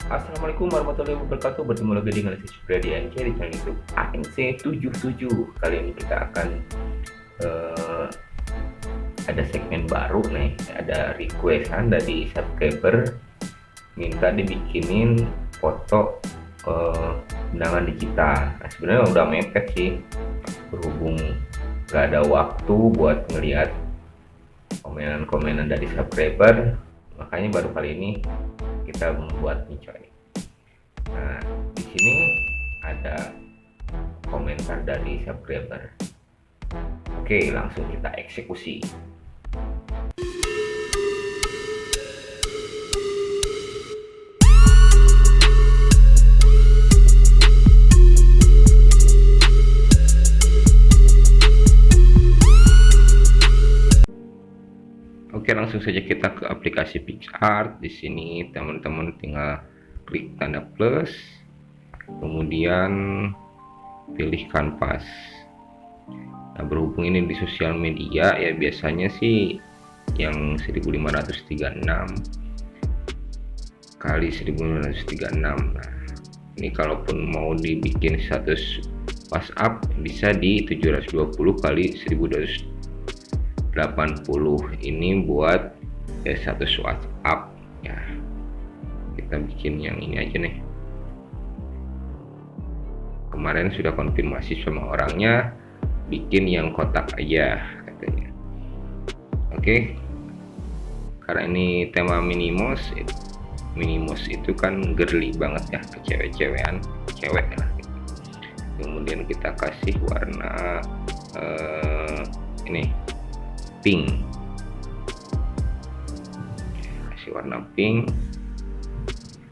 Assalamualaikum warahmatullahi wabarakatuh. Bertemu lagi dengan saya di TemANC di channel YouTube ANC 77. Kali ini kita akan ada segmen baru nih. Ada requestan dari subscriber minta dibikinin foto undangan digital. Nah, sebenarnya udah mepet sih, berhubung gak ada waktu buat ngelihat komenan-komenan dari subscriber, makanya baru kali ini kita membuat coy. Nah, di sini ada komentar dari subscriber. Oke, langsung kita eksekusi. Oke, langsung saja kita ke aplikasi PicsArt. Di sini teman-teman tinggal klik tanda plus, kemudian pilih kanvas. Nah, berhubung ini di sosial media ya, biasanya sih yang 1536 kali 1536. Nah, ini kalaupun mau dibikin status WhatsApp bisa di 720 kali 1280. Ini buat status WhatsApp ya. Kita bikin yang ini aja nih. Kemarin sudah konfirmasi sama orangnya, bikin yang kotak aja katanya. Oke, karena ini tema minimos itu kan girly banget ya, ke cewek-cewekan, cewek lah gitu. Kemudian kita kasih warna ini pink, kasih warna pink,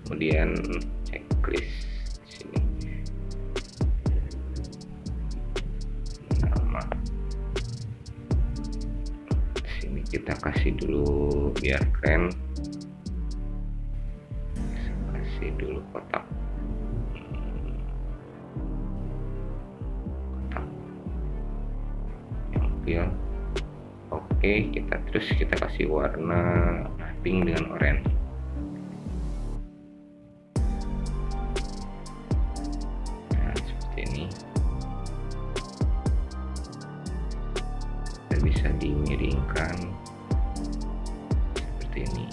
kemudian checklist di sini nama, di sini kita kasih dulu biar keren, kasih dulu kotak yang pil. Oke, kita kasih warna pink dengan oranye. Nah, seperti ini. Kita bisa dimiringkan seperti ini.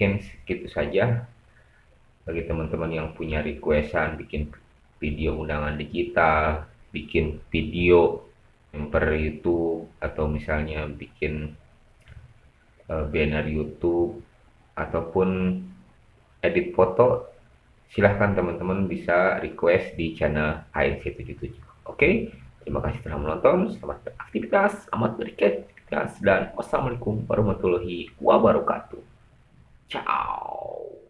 mungkin segitu saja. Bagi teman-teman yang punya requestan bikin video undangan digital, bikin video per YouTube, atau misalnya bikin banner YouTube ataupun edit foto, silahkan teman-teman bisa request di channel ANC77. Oke, terima kasih telah menonton. Selamat beraktivitas, selamat berkreativitas, dan wassalamualaikum warahmatullahi wabarakatuh. Ciao.